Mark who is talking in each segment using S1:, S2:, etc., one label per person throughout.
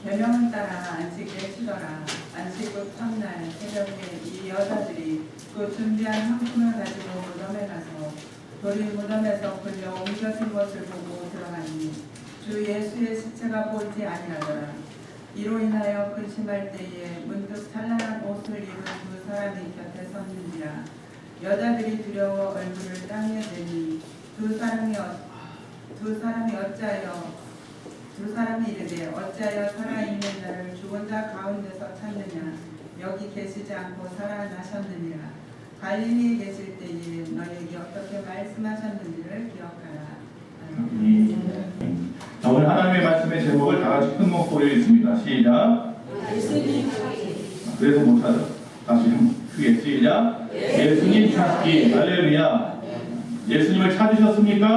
S1: 계명을 따라 안식일에 치더라. 안식일 첫날 새벽에 이 여자들이 그 준비한 상품을 가지고 무덤에 가서 돌이 무덤에서 굴려 옮겨진 것을 보고 들어가니 주 예수의 시체가 보이지 아니하더라. 이로 인하여 근심할 때에 문득 찬란한 옷을 입은 두 사람이 곁에 섰는지라. 여자들이 두려워 얼굴을 땅에 대니 두 사람이 이르되 어찌하여 살아있는 자를 죽은 자 가운데서 찾느냐. 여기 계시지 않고 살아나셨느니라. 갈릴리에 계실 때에 너에게 어떻게 말씀하셨는지를 기억하라.
S2: 자, 오늘 하나님의 말씀의 제목을 다 같이 큰 목소리로 읽습니다. 시작. 그래서 못하죠. 다시 크게 시작. 예수님 찾기. 할렐루야. 예수님을 찾으셨습니까?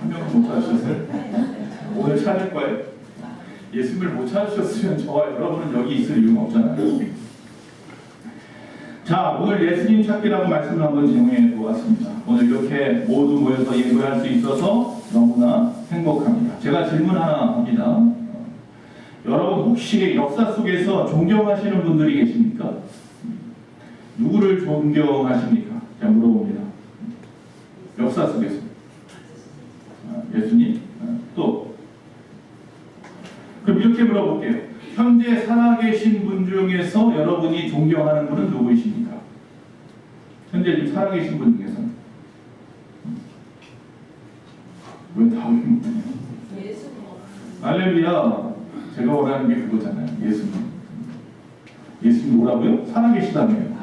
S2: 한 명은 못 찾으셨어요? 오늘 찾을 거예요. 예수님을 못 찾으셨으면 저와 여러분은 여기 있을 이유가 없잖아요. 자, 오늘 예수님 찾기라고 말씀을 한번 제공해 보았습니다. 오늘 이렇게 모두 모여서 예배할 수 있어서 너무나 행복합니다. 제가 질문 하나 합니다. 여러분 혹시 역사 속에서 존경하시는 분들이 계십니까? 누구를 존경하십니까? 제가 물어봅니다. 역사 속에서 예수님? 또 그럼 이렇게 물어볼게요. 현재 살아계신 분 중에서 여러분이 존경하는 분은 누구이십니까? 현재 지금 살아계신 분 중에서는 왜 답이 못해요? 할렐루야. 제가 원하는 게 그거잖아요. 예수님. 예수님 뭐라고요? 살아계시다며요.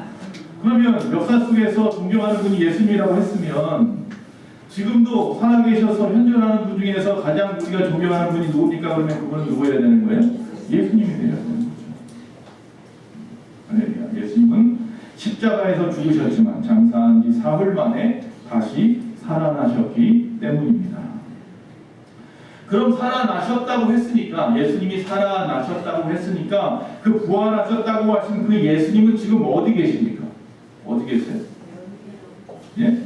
S2: 그러면 역사 속에서 존경하는 분이 예수님이라고 했으면 지금도 살아계셔서 현존하는 분 중에서 가장 우리가 존경하는 분이 누굽니까? 그러면 그분은 누구여야 되는 거예요? 예수님이 되어야 되는 거죠. 할렐루야. 예수님은 십자가에서 죽으셨지만 장사한 지 사흘 만에 다시 살아나셨기 때문입니다. 그럼 살아나셨다고 했으니까, 예수님이 살아나셨다고 했으니까 그 부활하셨다고 하신 그 예수님은 지금 어디 계십니까? 어디 계세요? 예?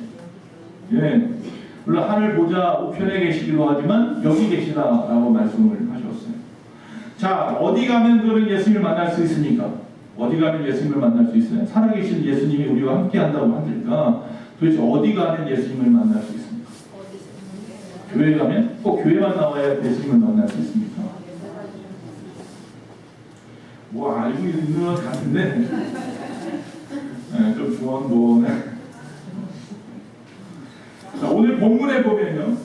S2: 예. 물론 하늘 보좌 우편에 계시기도 하지만 여기 계시다라고 말씀을 하셨어요. 자, 어디 가면 그러면 예수님을 만날 수 있습니까? 어디 가면 예수님을 만날 수 있어요? 살아계신 예수님이 우리와 함께 한다고 하니까 도대체 어디 가면 예수님을 만날 수 있습니까? 교회 가면 꼭 교회만 나와야 예수님을 만날 수 있습니까? 뭐 알고 있는 것 같은데 네, 좀 주원보네. 자, 오늘 본문에 보면요.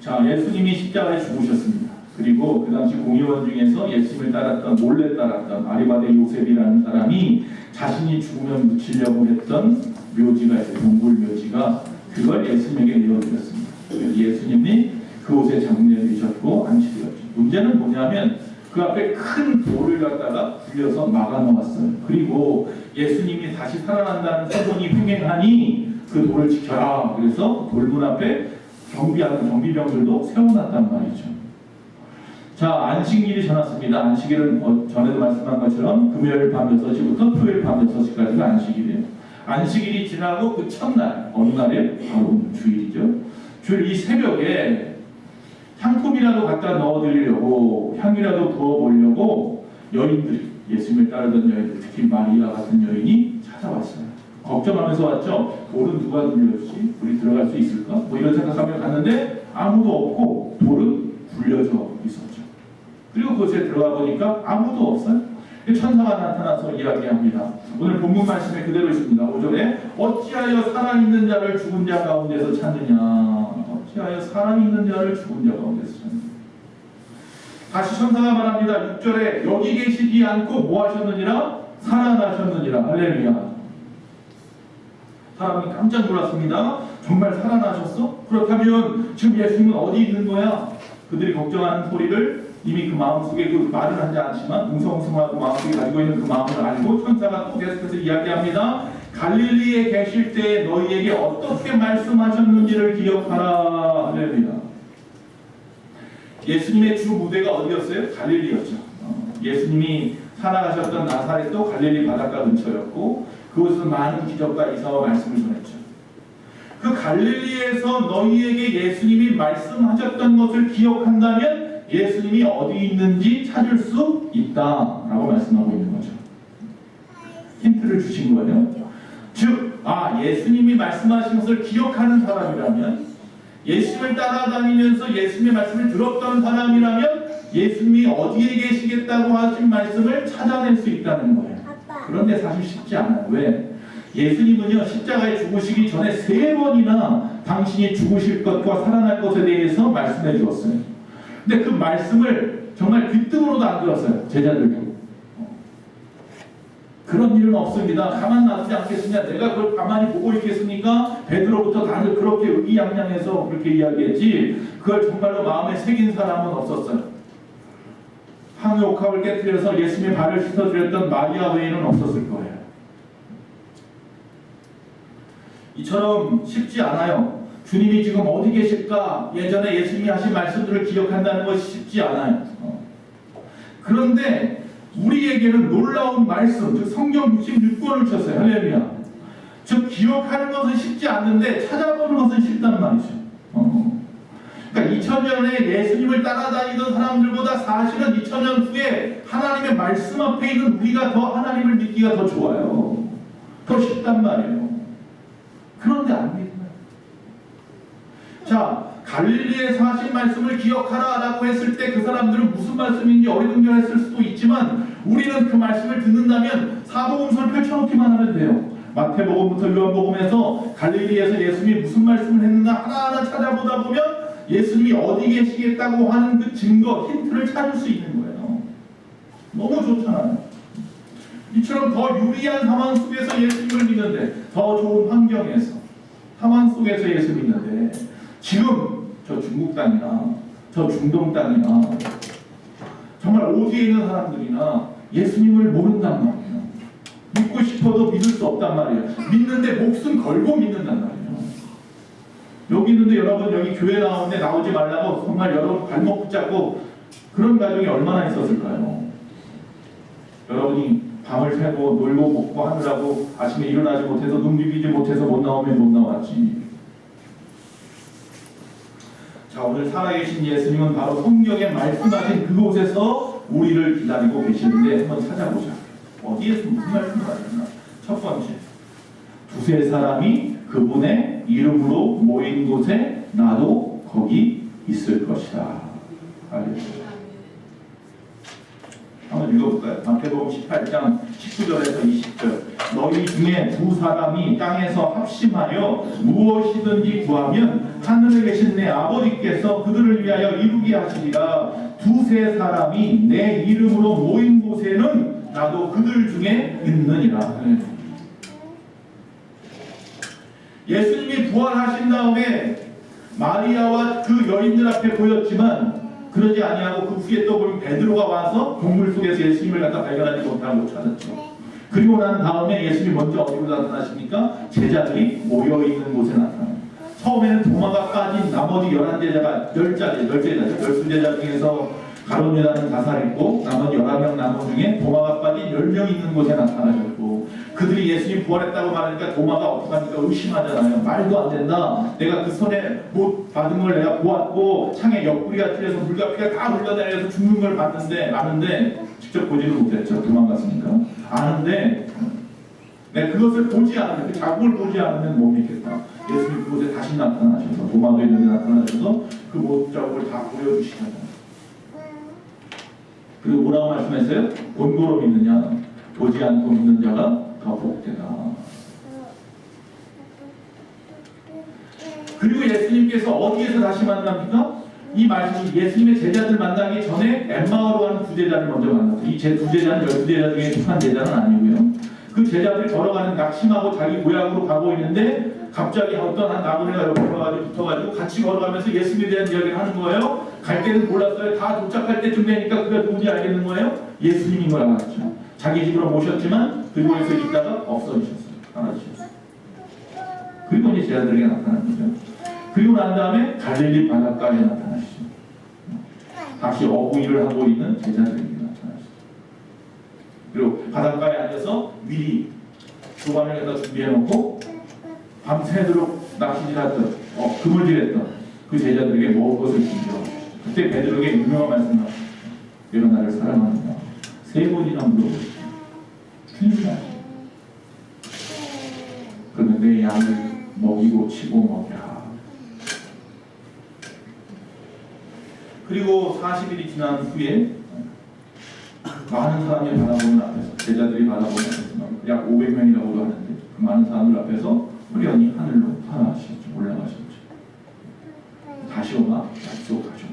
S2: 자, 예수님이 십자가에 죽으셨습니다. 그리고 그 당시 공의원 중에서 예수님을 따랐던, 몰래 따랐던 아리마대 요셉이라는 사람이 자신이 죽으면 묻히려고 했던 묘지가 있어요. 동굴 묘지가. 그걸 예수님에게 내어드렸습니다. 예수님이 그 옷에 장례되셨고 안식이었죠. 문제는 뭐냐면 그 앞에 큰 돌을 갖다가 굴려서 막아 놓았어요. 그리고 예수님이 다시 살아난다는 소문이 횡행하니 그 돌을 지켜라. 그래서 돌문 앞에 경비하는 경비병들도 세워놨단 말이죠. 자, 안식일이 지났습니다. 안식일은 전에도 말씀한 것처럼 금요일 밤 6시부터 토요일 밤 6시까지가 안식일이에요. 안식일이 지나고 그 첫날, 어느 날에 바로 주일이죠. 주일 이 새벽에 향품이라도 갖다 넣어드리려고, 향이라도 부어보려고 여인들이, 예수님을 따르던 여인들, 특히 마리아 같은 여인이 찾아왔어요. 걱정하면서 왔죠. 돌은 누가 굴렸지? 우리 들어갈 수 있을까? 뭐 이런 생각하며 갔는데 아무도 없고 돌은 굴려져 있었죠. 그리고 그곳에 들어가 보니까 아무도 없어요. 천사가 나타나서 이야기합니다. 오늘 본문 말씀에 그대로 있습니다. 5절에 어찌하여 살아있는 자를 죽은 자 가운데서 찾느냐. 어찌하여 살아있는 자를 죽은 자 가운데서 찾느냐. 다시 천사가 말합니다. 6절에 여기 계시지 않고 뭐 하셨느니라? 살아나셨느니라. 할렐루야. 사람이 깜짝 놀랐습니다. 정말 살아나셨어? 그렇다면 지금 예수님은 어디 있는 거야? 그들이 걱정하는 소리를 이미 그 마음속에 그 말은 하지 않지만 웅성웅성하고 마음속에 가지고 있는 그 마음을 알고 천사가 또 계속해서 이야기합니다. 갈릴리에 계실 때 너희에게 어떻게 말씀하셨는지를 기억하라. 할렐루야. 예수님의 주 무대가 어디였어요? 갈릴리였죠. 예수님이 살아가셨던 나사렛도 갈릴리 바닷가 근처였고 그곳에서 많은 기적과 이사와 말씀을 전했죠. 그 갈릴리에서 너희에게 예수님이 말씀하셨던 것을 기억한다면 예수님이 어디 있는지 찾을 수 있다라고 말씀하고 있는 거죠. 힌트를 주신 거예요. 즉, 예수님이 말씀하신 것을 기억하는 사람이라면, 예수님을 따라다니면서 예수님의 말씀을 들었던 사람이라면 예수님이 어디에 계시겠다고 하신 말씀을 찾아낼 수 있다는 거예요. 그런데 사실 쉽지 않아요. 왜? 예수님은요, 십자가에 죽으시기 전에 3번이나 당신이 죽으실 것과 살아날 것에 대해서 말씀해 주었어요. 근데 그 말씀을 정말 귀등으로도 안 들었어요. 제자들도. 그런 일은 없습니다. 가만 놔두지 않겠느냐. 내가 그걸 가만히 보고 있겠습니까? 베드로부터 다들 그렇게 의기양양해서 그렇게 이야기했지, 그걸 정말로 마음에 새긴 사람은 없었어요. 항옥합을 깨뜨려서 예수님의 발을 씻어드렸던 마리아 외에는 없었을 거예요. 이처럼 쉽지 않아요. 주님이 지금 어디 계실까? 예전에 예수님이 하신 말씀들을 기억한다는 것이 쉽지 않아요. 그런데 우리에게는 놀라운 말씀, 즉 성경 66권을 주셨어요. 할렐루야. 즉 기억하는 것은 쉽지 않는데 찾아보는 것은 쉽단 말이죠. 그러니까 2000년에 예수님을 따라다니던 사람들보다 사실은 2000년 후에 하나님의 말씀 앞에 있는 우리가 더 하나님을 믿기가 더 좋아요. 더 쉽단 말이에요. 그런데 안 믿어요. 자, 갈릴리에서 하신 말씀을 기억하라 라고 했을 때 그 사람들은 무슨 말씀인지 어리둥절했을 수도 있지만, 우리는 그 말씀을 듣는다면 사복음서를 펼쳐놓기만 하면 돼요. 마태복음부터 요한복음에서 갈릴리에서 예수님이 무슨 말씀을 했는가 하나하나 찾아보다 보면 예수님이 어디 계시겠다고 하는 그 증거, 힌트를 찾을 수 있는 거예요. 너무 좋잖아요. 이처럼 더 유리한 상황 속에서 예수님을 믿는데, 더 좋은 환경에서, 상황 속에서 예수 믿는데, 지금 저 중국 땅이나 저 중동 땅이나 정말 오지에 있는 사람들이나 예수님을 모른단 말이에요. 믿고 싶어도 믿을 수 없단 말이에요. 믿는데 목숨 걸고 믿는단 말이에요. 여기 있는데 여러분, 여기 교회 나오는데 나오지 말라고 정말 여러분 발목 붙잡고 그런 가정이 얼마나 있었을까요? 여러분이 밤을 새고 놀고 먹고 하느라고 아침에 일어나지 못해서 눈 비비지 못해서 못 나오면 못 나왔지. 자, 오늘 살아계신 예수님은 바로 성경에 말씀하신 그곳에서 우리를 기다리고 계시는데 한번 찾아보자. 어디에서 무슨 말씀을 하셨나? 첫 번째, 두세 사람이 그분의 이름으로 모인 곳에 나도 거기 있을 것이다. 알겠습니다. 한번 읽어볼까요? 마태복음 18장 19절에서 20절. 너희 중에 두 사람이 땅에서 합심하여 무엇이든지 구하면 하늘에 계신 내 아버지께서 그들을 위하여 이루게 하시리라. 두세 사람이 내 이름으로 모인 곳에는 나도 그들 중에 있느니라. 예수님이 부활하신 다음에 마리아와 그 여인들 앞에 보였지만, 그러지 아니하고 그 후에 또 보면 베드로가 와서 동물 속에서 예수님을 갖다 발견하지 못하고 찾았죠. 그리고 난 다음에 예수님이 먼저 어디로 나타나십니까? 제자들이 모여있는 곳에 나타나요. 처음에는 도마가 빠진 나머지 11제자가 12제자 중에서 가룟유다는 가살했고, 나머지 11명 남은 중에 도마가 빠진 10명 있는 곳에 나타나셨고, 그들이 예수님 부활했다고 말하니까 도마가 어떡합니까? 의심하잖아요. 말도 안 된다. 내가 그 손에 못 받은 걸 내가 보았고, 창에 옆구리가 찔려서 물과 피가 다 흘러내려서 죽는 걸 봤는데, 아는데 직접 보지는 못했죠. 도망갔으니까. 아는데 내가 그것을 보지 않으면, 그 자국을 보지 않으면 못 믿겠다. 예수님 그곳에 다시 나타나셔서, 도마도 있는데 나타나셔서 그 못자국을 다 보여주시잖아요. 그리고 뭐라고 말씀했어요? 본고로 믿느냐, 보지 않고 믿는 자가 더 복되다. 그리고 예수님께서 어디에서 다시 만납니까? 이 말씀이 예수님의 제자들 만나기 전에 엠마오로 하는 두 제자를 먼저 만났어요. 이 두 제자는 12제자 중에 속한 제자는 아니고요. 그 제자들이 걸어가는 낙심하고 자기 고향으로 가고 있는데, 갑자기 어떤 한 나무네가 옆에 붙어가지고 같이 걸어가면서 예수님에 대한 이야기를 하는 거예요. 갈 때는 몰랐어요. 다 도착할 때쯤 되니까 그가 누군지 알겠는 거예요. 예수님인 걸 알았죠. 자기 집으로 모셨지만 그곳에서 있다가 없어지셨어요. 사라지셨어요. 그리고 이제 제자들에게 나타난 거죠. 그리고 난 다음에 갈릴리 바닷가에 나타나시죠. 다시 어부 일을 하고 있는 제자들에게 나타나시죠. 그리고 바닷가에 앉아서 미리 조반을 갖다 준비해놓고 밤새도록 낚시질했던, 그물질했던 그 제자들에게 먹을 것을 준비하고 계시죠. 그때 베드로에게 유명한 말씀을 하셨죠. 내가 나를 사랑하느냐? 3번이나 물어보시죠. 충분하죠. 그러면 내 양을 먹이고 치고 먹여라. 그리고 40일이 지난 후에 많은 사람이 바라보는 앞에서, 제자들이 바라보는 앞에서 약 500명이라고도 하는데 그 많은 사람들 앞에서 후련히 하늘로 올라가셨죠. 다시 오나 약속하셨죠.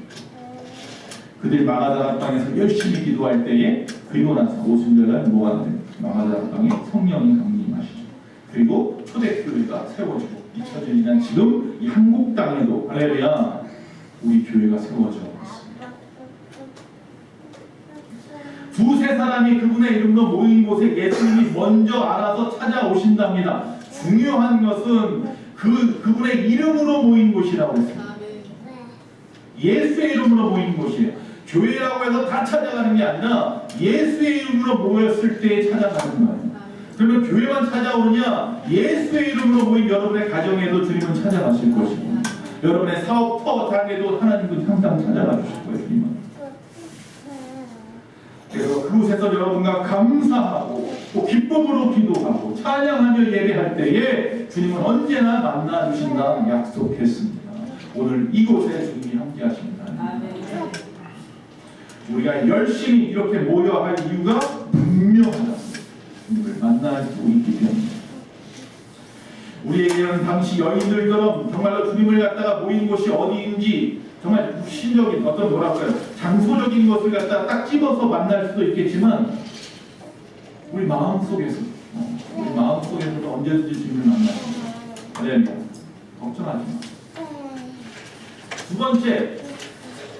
S2: 그들이 마가다라 땅에서 열심히 기도할 때에, 그리고 나서 오순절날 뭐가 돼? 마가다라 땅에 성령이 강림하시죠. 그리고 초대교회가 세워지고 2000년이 지난 지금 이 한국 땅에도 할렐루야 우리 교회가 세워져 있습니다. 두세 사람이 그분의 이름으로 모인 곳에 예수님이 먼저 알아서 찾아오신답니다. 중요한 것은 그분의 이름으로 모인 곳이라고 했습니다. 예수의 이름으로 모인 곳이에요. 교회라고 해서 다 찾아가는 게 아니라 예수의 이름으로 모였을 때 찾아가는 거예요. 그러면 교회만 찾아오느냐? 예수의 이름으로 모인 여러분의 가정에도 주님은 찾아가실 것이고, 여러분의 사업 단계도 하나님은 항상 찾아가 주실 거예요. 주님은. 그래서 그곳에서 여러분과 감사하고 또 기쁨으로 기도하고 찬양하며 예배할 때에 주님은 언제나 만나 주신다 약속했습니다. 오늘 이곳에 주님이 함께 하십니다. 우리가 열심히 이렇게 모여야 할 이유가 분명하다. 주님을 만나고 있기 때문입니다. 우리에게는 당시 여인들처럼 정말로 주님을 갖다가 모인 곳이 어디인지 정말 신적인 어떤 뭐랄까요, 장소적인 것을 갖다가 딱 집어서 만날 수도 있겠지만 우리 마음속에서도 언제든지 주님을 만나십니다. 할렐루야. 걱정하지 마. 두 번째,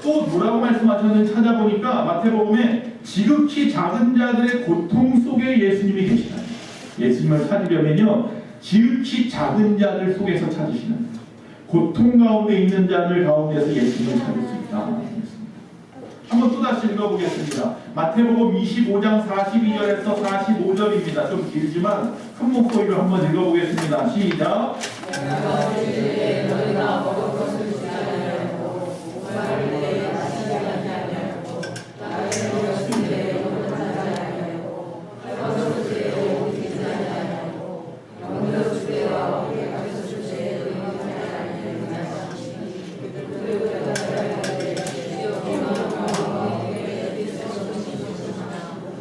S2: 또 뭐라고 말씀하셨는지 찾아보니까 마태복음에 지극히 작은 자들의 고통 속에 예수님이 계시다. 예수님을 찾으려면요, 지극히 작은 자들 속에서 찾으시는 거예요. 고통 가운데 있는 자들 가운데서 예수님을 찾을 수 있다. 한번 또다시 읽어보겠습니다. 마태복음 25장 42절에서 45절입니다. 좀 길지만 큰 목소리로 한번 읽어보겠습니다. 시작.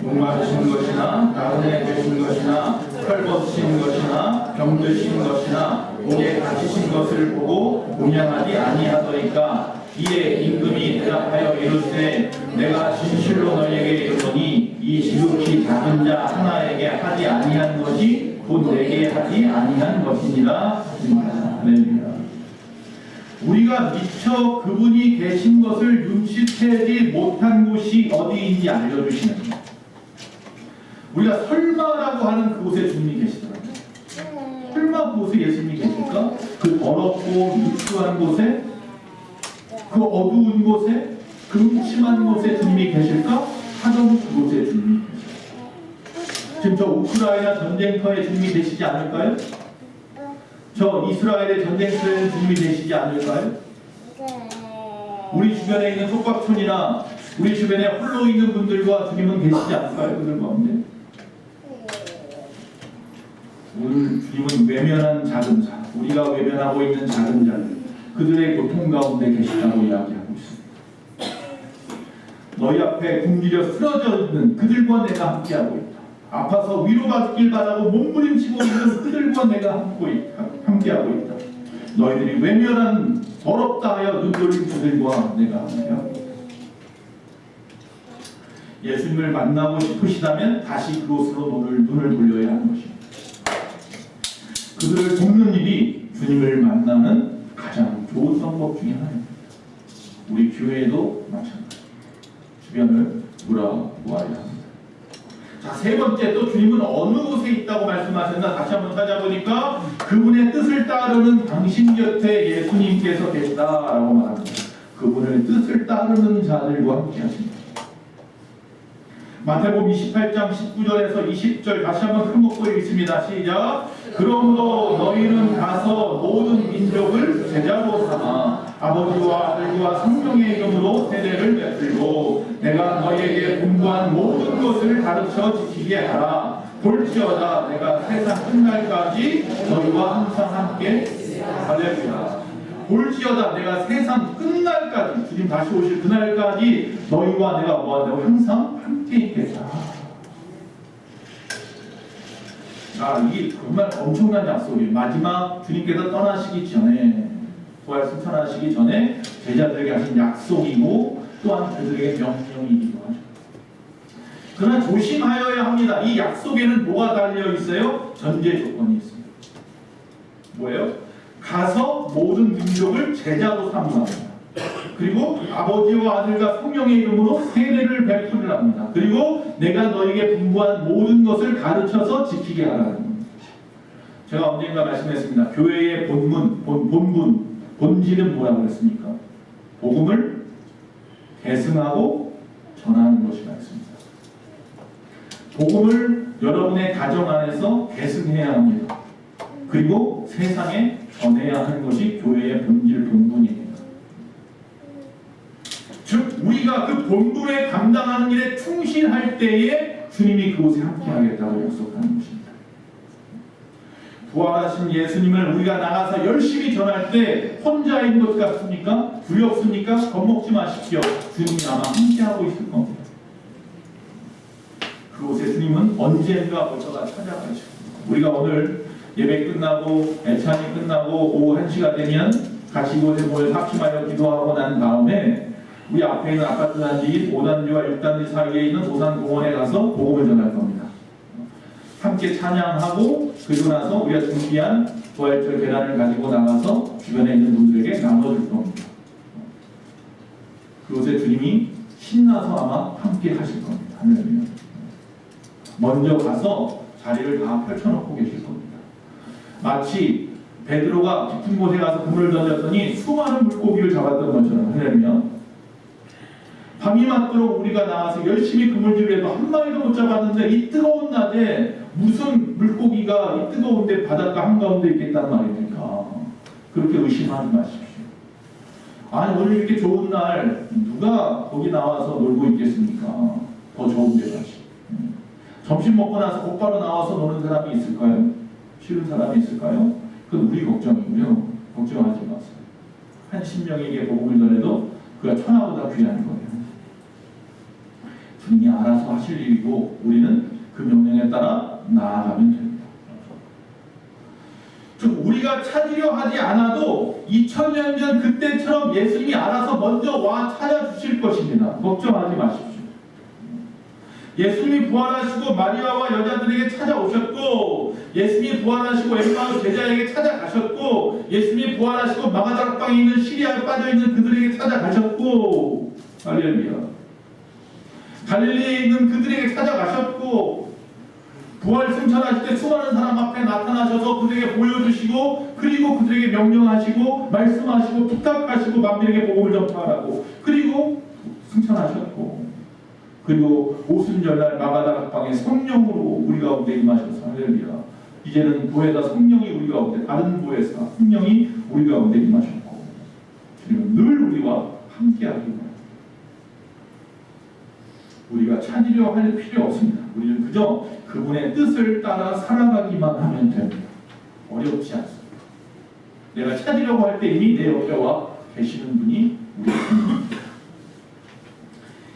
S2: 목마르신 것이나 나그네 되신 것이나 헐벗으신 것이나 병드신 것이나 목에 갇히신 것을 보고 공양하지 아니하더이까. 이에 임금이 대답하여 이르되 내가 진실로 너희에게 이르노니 이 지극히 작은 자 하나에게 하지 아니한 것이 곧 내게 하지 아니한 것이니라. 할렐루야. 우리가 미처 그분이 계신 것을 눈치채지 못한 곳이 어디인지 알려주시는 거예요. 우리가 설마라고 하는 그곳에 주님이 계시더라고요. 설마 그곳에 예수님이 계실까? 그 더럽고 누추한 곳에, 그 어두운 곳에, 그 음침한 곳에 주님이 계실까? 하던 그곳에 주님이 계실까? 지금 저 우크라이나 전쟁터에 주님이 계시지 않을까요? 저 이스라엘의 전쟁터에 주님이 계시지 않을까요? 우리 주변에 있는 속박촌이나 우리 주변에 홀로 있는 분들과 주님은 계시지 않을까요? 그들 가운데? 오늘 주님은 외면한 작은 자, 우리가 외면하고 있는 작은 자들, 그들의 고통 가운데 계시다고 이야기하고 있습니다. 너희 앞에 굶주려 쓰러져 있는 그들과 내가 함께하고 있다. 아파서 위로받길 바라고 몸부림치고 있는 그들과 내가 함께하고 있다. 너희들이 외면한 더럽다 하여 눈 돌린 그들과 내가 함께하고 있다. 예수님을 만나고 싶으시다면 다시 그곳으로 눈을 돌려야 하는 것입니다. 그들을 돕는 일이 주님을 만나는 가장 좋은 방법 중에 하나입니다. 우리 교회도 마찬가지. 주변을 돌아보아야 합니다. 자, 세 번째, 또 주님은 어느 곳에 있다고 말씀하셨나 다시 한번 찾아보니까 그분의 뜻을 따르는 당신 곁에 예수님께서 계시다라고 말합니다. 그분의 뜻을 따르는 자들과 함께 하십니다. 마태복음 28장 19절에서 20절 다시 한번 큰 목소리 읽습니다. 시작. 그러므로 너희는 가서 모든 민족을 제자로 삼아 아버지와 아들과 성령의 이름으로 세례를 베풀고 내가 너희에게 분부한 모든 것을 가르쳐 지키게 하라. 볼지어다 내가 세상 끝날까지 너희와 항상 함께 할렐루야. 볼지어다 내가 세상 끝날까지, 주님 다시 오실 그날까지 너희와 내가 뭐하냐고 항상 함께 있겠다. 이게 정말 엄청난 약속이에요. 마지막 주님께서 떠나시기 전에, 부활 승천하시기 전에 제자들에게 하신 약속이고 또한 그들에게 명령이기도 하죠. 그러나 조심하여야 합니다. 이 약속에는 뭐가 달려 있어요? 전제 조건이 있습니다. 뭐예요? 가서 모든 민족을 제자로 삼으랍니다. 그리고 아버지와 아들과 성령의 이름으로 세례를 베풀으랍니다. 그리고 내가 너에게 분부한 모든 것을 가르쳐서 지키게 하라는 겁니다. 제가 언젠가 말씀했습니다. 교회의 본질은 뭐라고 했습니까? 복음을 계승하고 전하는 것이라 했습니다. 복음을 여러분의 가정 안에서 계승해야 합니다. 그리고 세상에 전해야 하는 것이 교회의 본질 본분입니다. 즉 우리가 그 본분에 감당하는 일에 충실할 때에 주님이 그곳에 함께하겠다고 약속하는 것입니다. 부활하신 예수님을 우리가 나가서 열심히 전할 때 혼자인 것 같습니까? 두렵습니까? 겁먹지 마십시오. 주님이 아마 함께하고 있을 겁니다. 그곳에 주님은 언젠가 오셔가 찾아가시고, 우리가 오늘 예배 끝나고 애찬이 끝나고 오후 1시가 되면 같이 이곳에 모여서 합심하여 기도하고 난 다음에 우리 앞에 있는 아파트 단지 5단지와 6단지 사이에 있는 오산공원에 가서 복음을 전할 겁니다. 함께 찬양하고 그리고 나서 우리가 준비한 부활절 계란을 가지고 나가서 주변에 있는 분들에게 나눠줄 겁니다. 그곳에 주님이 신나서 아마 함께 하실 겁니다. 하늘이면 먼저 가서 자리를 다 펼쳐놓고 계실 겁니다. 마치 베드로가 깊은 곳에 가서 그물을 던졌더니 수많은 물고기를 잡았던 것처럼 하늘이면 밤이 맞도록 우리가 나가서 열심히 그물질을 해도 한 마리도 못 잡았는데 이 뜨거운 낮에 무슨 물고기가 이 뜨거운데 바닷가 한가운데 있겠단 말입니까? 그렇게 의심하지 마십시오. 아니 오늘 이렇게 좋은 날 누가 거기 나와서 놀고 있겠습니까? 더 좋은 데 가시. 점심 먹고 나서 곧바로 나와서 노는 사람이 있을까요? 쉬는 사람이 있을까요? 그건 우리 걱정이고요. 걱정하지 마세요. 한 10명에게 복음을 전해도 그가 천하보다 귀한 거예요. 주님이 알아서 하실 일이고 우리는 그 명령에 따라 나아가면 됩니다. 즉 우리가 찾으려 하지 않아도 2000년 전 그때처럼 예수님이 알아서 먼저 와 찾아주실 것입니다. 걱정하지 마십시오. 예수님이 부활하시고 마리아와 여자들에게 찾아오셨고, 예수님이 부활하시고 엠마us 제자에게 찾아가셨고, 예수님이 부활하시고 마가다락방에 있는 시리아에 빠져있는 그들에게 찾아가셨고, 할렐루야. 갈릴리에 있는 그들에게 찾아가셨고, 부활 승천하실 때 수많은 사람 앞에 나타나셔서 그들에게 보여주시고, 그리고 그들에게 명령하시고 말씀하시고 부탁하시고 만민에게 복음을 전파하라고, 그리고 승천하셨고, 그리고 오순절날 마가다락방에 성령으로 우리 가운데 임하셔서 할렐루야. 이제는 교회가 성령이 우리 가운데, 다른 교회에서 성령이 우리 가운데 임하셨고, 주님은 늘 우리와 함께하기 바랍니다. 우리가 찾으려 할 필요 없습니다. 우리는 그저 그분의 뜻을 따라 살아가기만 하면 됩니다. 어렵지 않습니다. 내가 찾으려고 할 때 이미 내 옆에 와 계시는 분이 우리 주님입니다.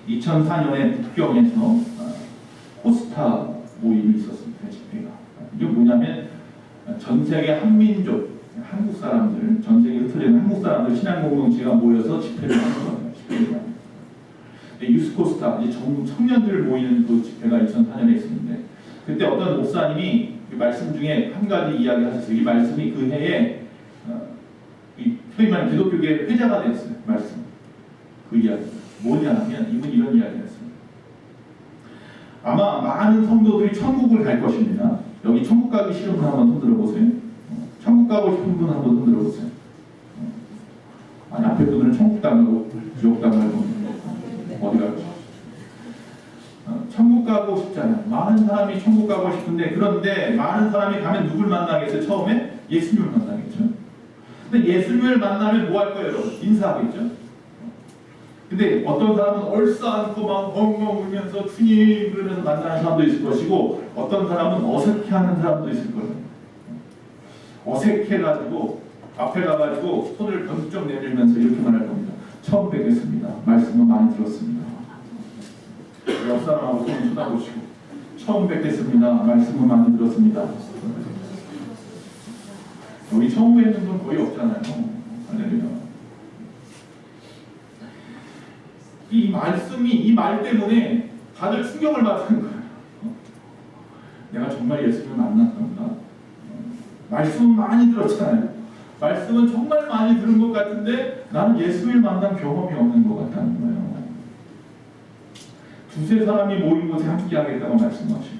S2: 2004년에 북경에서 코스타 모임이 있었습니다. 집회가. 이게 뭐냐면 전 세계 한민족, 한국 사람들, 전 세계에 흩어져 있는 한국 사람들 신앙 공동체가 모여서 집회를 하는 거예요. 유스코스타, 이제 전국 청년들 모이는 그 집회가 2004년에 있었는데, 그때 어떤 목사님이 그 말씀 중에 한 가지 이야기 하셨어요. 이 말씀이 그 해에 소위 말하는 기독교계 회자가 됐어요. 말씀. 그 이야기. 뭐냐 하면 이분 이런 이야기를 했습니다. 아마 많은 성도들이 천국을 갈 것입니다. 여기 천국 가기 싫은 분 한번 손 들어보세요. 천국 가고 싶은 분 한번 손 들어보세요. 아니 앞에 분들은 천국 가고 지옥 가고 어디 가고 천국 가고 싶잖아요. 많은 사람이 천국 가고 싶은데, 그런데 많은 사람이 가면 누굴 만나겠어요? 처음에 예수님을 만나겠죠. 근데 예수님을 만나면 뭐 할 거예요, 여러분? 인사하겠죠? 근데 어떤 사람은 얼싸안고 막 엉엉 울면서 주님 그러면서 만나는 사람도 있을 것이고, 어떤 사람은 어색해하는 사람도 있을 거예요. 어색해가지고 앞에 가가지고 손을 번쩍 내밀면서 이렇게 말할 겁니다. 처음 뵙겠습니다. 말씀을 많이 들었습니다. 옆 사람하고 손을 쳐다보시고, 처음 뵙겠습니다. 말씀을 많이 들었습니다. 여기 처음 뵙는 분 거의 없잖아요. 할렐루야. 이 말씀이, 이 말 때문에 다들 충격을 받는 거예요. 내가 정말 예수님을 만났던가? 말씀은 많이 들었잖아요. 말씀은 정말 많이 들은 것 같은데 나는 예수를 만난 경험이 없는 것 같다는 거예요. 두세 사람이 모인 곳에 함께 하겠다고 말씀하시고,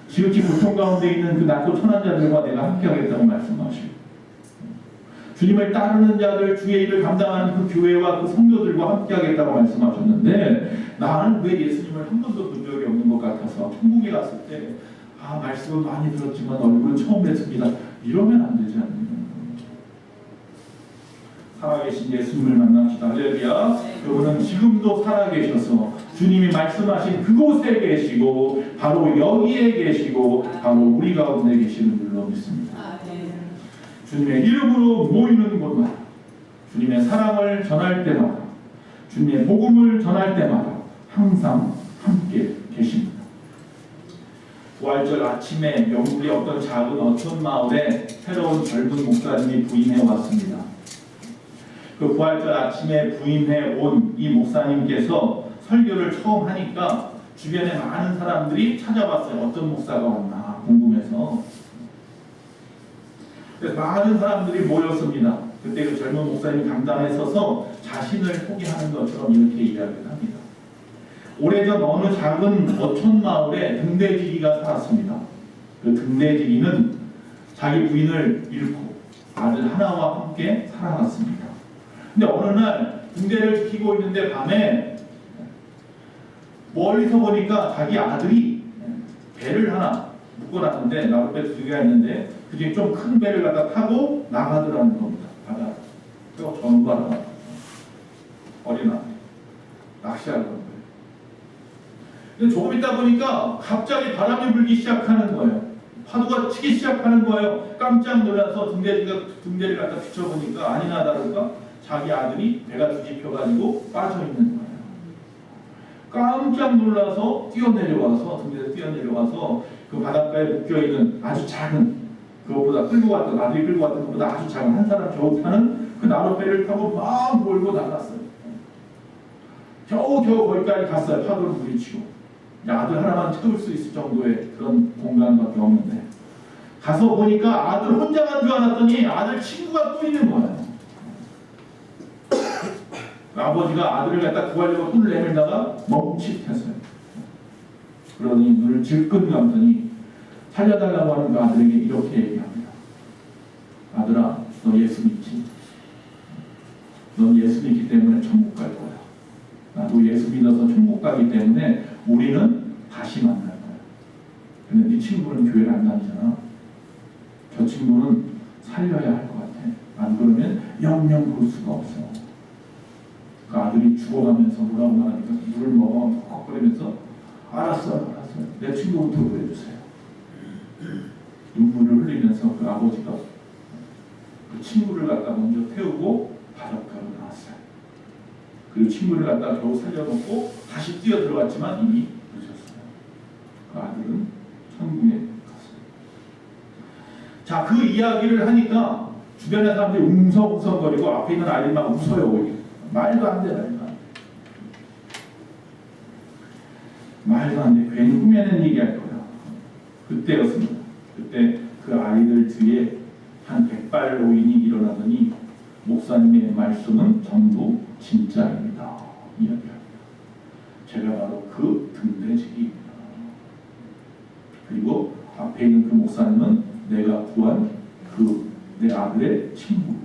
S2: 지극히 고통 가운데 있는 그 낮고 천한 자들과 내가 함께 하겠다고 말씀하시고, 주님을 따르는 자들, 주의 일을 감당하는 그 교회와 그 성도들과 함께 하겠다고 말씀하셨는데, 나는 왜 예수님을 한 번도 본 적이 없는 것 같아서 천국에 갔을 때 말씀은 많이 들었지만 얼굴은 처음 뵀습니다. 이러면 안 되지 않느냐. 살아계신 예수님을 만납시다. 할렐루야. 여러분은 지금도 살아계셔서 주님이 말씀하신 그곳에 계시고, 바로 여기에 계시고, 바로 우리 가운데 계시는 줄로 믿습니다. 주님의 이름으로 모이는 곳마다, 주님의 사랑을 전할 때마다, 주님의 복음을 전할 때마다 항상 함께 계십니다. 부활절 아침에 영국의 어떤 작은 어촌 마을에 새로운 젊은 목사님이 부임해 왔습니다. 그 부활절 아침에 부임해 온 이 목사님께서 설교를 처음 하니까 주변에 많은 사람들이 찾아왔어요. 어떤 목사가 왔나 궁금해서. 그래서 많은 사람들이 모였습니다. 그때 그 젊은 목사님이 강단에 서서 자신을 소개하는 것처럼 이렇게 이야기를 합니다. 오래전 어느 작은 어촌 마을에 등대지기가 살았습니다. 그 등대지기는 자기 부인을 잃고 아들 하나와 함께 살아갔습니다. 근데 어느 날 등대를 지키고 있는데 밤에 멀리서 보니까 자기 아들이 배를 하나 묶어놨는데, 나룻배 두 개가 있는데 그 중에 좀 큰 배를 갖다 타고 나가더라는 겁니다. 바다. 그리고 전부하러 어린 아들 낚시하는 거예요. 근데 조금 있다 보니까 갑자기 바람이 불기 시작하는 거예요. 파도가 치기 시작하는 거예요. 깜짝 놀라서 등대를 갖다 비춰보니까 아니나 다를까 자기 아들이 배가 뒤집혀가지고 빠져있는 거예요. 깜짝 놀라서 뛰어내려와서, 등대에서 뛰어내려와서 그 바닷가에 묶여있는 아주 작은, 그것보다 끌고 왔던, 아들이 끌고 왔던 것보다 아주 작은 한 사람 겨우 타는 그 나룻배를 타고 막 몰고 나갔어요. 겨우 거기까지 갔어요. 파도를 부딪히고. 아들 하나만 채울 수 있을 정도의 그런 공간밖에 없는데, 가서 보니까 아들 혼자 간 줄 알았더니 아들 친구가 또 있는 거예요. 아버지가 아들을 갖다 구하려고 손을 내밀다가 멈칫했어요. 그러더니 눈을 질끈 감더니 살려달라고 하는 그 아들에게 이렇게 얘기합니다. 아들아, 너 예수 믿지? 넌 예수 믿기 때문에 천국 갈 거야. 나도 예수 믿어서 천국 가기 때문에 우리는 다시 만날 거야. 근데 네 친구는 교회를 안 다니잖아. 저 친구는 살려야 할 것 같아. 안 그러면 영영 볼 수가 없어. 그 아들이 죽어가면서 뭐라고 말하니까 물을 먹어 헉헉거리면서 알았어요. 내 친구부터 구해주세요. 눈물을 흘리면서 그 아버지가 그 친구를 갖다 먼저 태우고 바닷가로 나왔어요. 그리고 친구를 갖다 겨우 살려놓고 다시 뛰어 들어갔지만 이미 늦었어요. 그 아들은 천국에 갔어요. 자, 그 이야기를 하니까 주변의 사람들이 웅성웅성거리고 앞에 있는 아이들이 막 웃어요. 말도 안 돼. 괜히 흉내낸 얘기할 거야. 그때였습니다. 그때 그 아이들 뒤에 한 100발 노인이 일어나더니 목사님의 말씀은 전부 진짜입니다. 이야기합니다. 제가 바로 그 등대지기입니다. 그리고 앞에 있는 그 목사님은 내가 구한 그 내 아들의 친구입니다.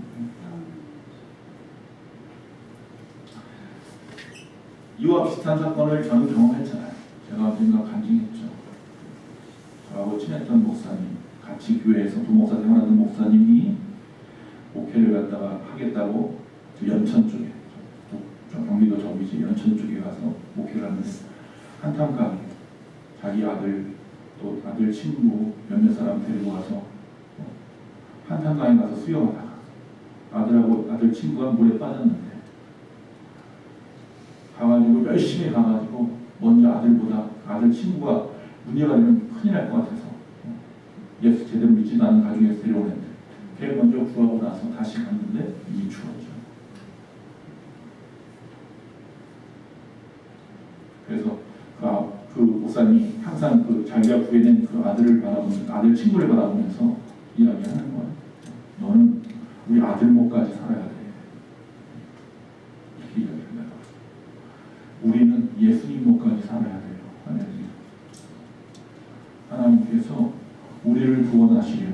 S2: 이와 비슷한 사건을 저는 경험했잖아요. 제가 언젠가 간증했죠. 저하고 친했던 목사님, 같이 교회에서 도목사 생활하는 목사님이 목회를 갖다가 하겠다고 저 연천 쪽에, 저 경기도 저기지 연천 쪽에 가서 목회를 하는 한탄강 자기 아들 또 아들 친구 몇몇 사람 데리고 가서 한탄강에 가서 수영하다가 아들 친구가 물에 빠졌는데 가가지고 열심히 가가지고 먼저 아들보다 아들 친구가 문제가 되면 큰일 날 것 같아서 예수 제대로 믿지도 않은 가족에서 데려오는데 걔를 먼저 구하고 나서 다시 갔는데 이미 죽었죠. 그래서 그 목사님이 항상 그 자기가 구해낸 그 아들을 바라보면서 아들 친구를 바라보면서 이야기하는 거예요. 너는 우리 아들 목까지 살아야 돼. 이렇게 이야기합니다. 우리는 예수님 목까지 살아야 돼요. 하나님께서 우리를 구원하시려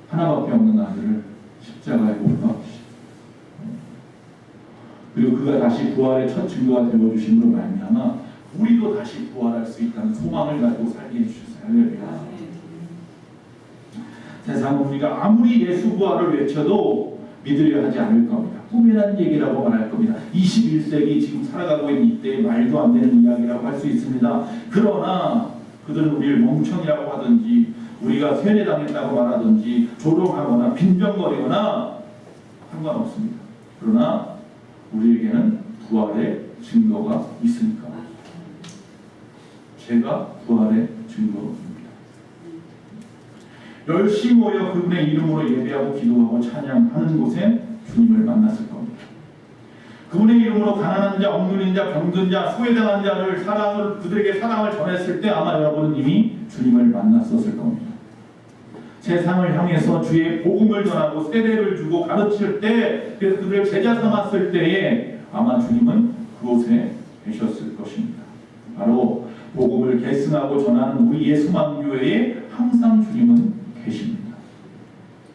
S2: 하나밖에 없는 아들을 십자가에 못 박으시고 그리고 그가 다시 부활의 첫 증거가 되어주심으로 말미암아 우리도 다시 부활할 수 있다는 소망을 가지고 살게 해주셨어요. 할렐루야. 세상은 우리가 아무리 예수 부활을 외쳐도 믿으려 하지 않을 겁니다. 꿈이라는 얘기라고 말할 겁니다. 21세기 지금 살아가고 있는 이때의 말도 안 되는 이야기라고 할 수 있습니다. 그러나 그들은 우리를 멍청이라고 하든지 우리가 세뇌당했다고 말하든지 조롱하거나 빈정거리거나 상관없습니다. 그러나 우리에게는 부활의 증거가 있으니까 제가 부활의 증거입니다. 열심히 모여 그분의 이름으로 예배하고 기도하고 찬양하는 곳에 주님을 만났을 겁니다. 그분의 이름으로 가난한 자, 억눌린 자, 병든 자, 소외당한 자를 그들에게 사랑을 전했을 때 아마 여러분은 이미 주님을 만났었을 겁니다. 세상을 향해서 주의 복음을 전하고 세례를 주고 가르칠 때 그래서 그들을 제자 삼았을 때에 아마 주님은 그곳에 계셨을 것입니다. 바로 복음을 계승하고 전하는 우리 예수만교회에 항상 주님은 계십니다.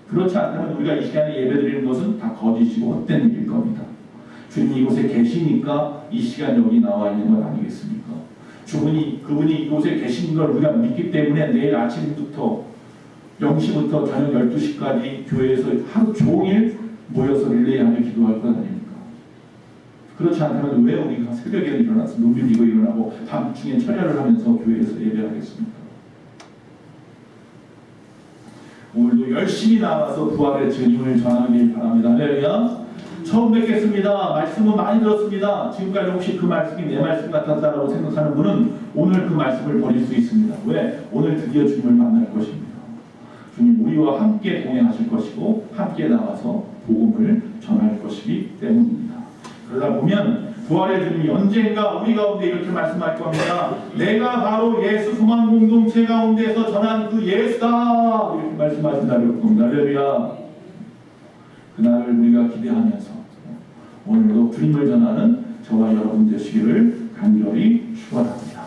S2: 그렇지 않다면 우리가 이 시간에 예배드리는 것은 다 거짓이고 헛된 일일 겁니다. 주님이 이곳에 계시니까 이 시간 여기 나와 있는 것 아니겠습니까? 그분이 이곳에 계신 걸 우리가 믿기 때문에 내일 아침부터 0시부터 저녁 12시까지 교회에서 하루 종일 모여서 릴레이하며 기도할 것 아닙니까? 그렇지 않다면 왜 우리가 새벽에 일어나서 눈 비비고 일어나고 밤중에 철야를 하면서 교회에서 예배하겠습니까? 오늘도 열심히 나가서 부활의 증인을 전하길 바랍니다. 할렐루야. 처음 뵙겠습니다. 말씀은 많이 들었습니다. 지금까지 혹시 그 말씀이 내 말씀 같았다라고 생각하는 분은 오늘 그 말씀을 버릴 수 있습니다. 왜? 오늘 드디어 주님을 만날 것입니다. 주님 우리와 함께 동행하실 것이고 함께 나가서 복음을 전할 것이기 때문입니다. 그러다 보면 부활의 주님이 언젠가 우리 가운데 이렇게 말씀할 겁니다. 내가 바로 예수 소망 공동체 가운데서 전한 그 예수다 이렇게 말씀하신다는 겁니다. 할렐루야. 그날을 우리가 기대하면서 오늘도 주님을 전하는 저와 여러분 되시기를 간절히 축원합니다.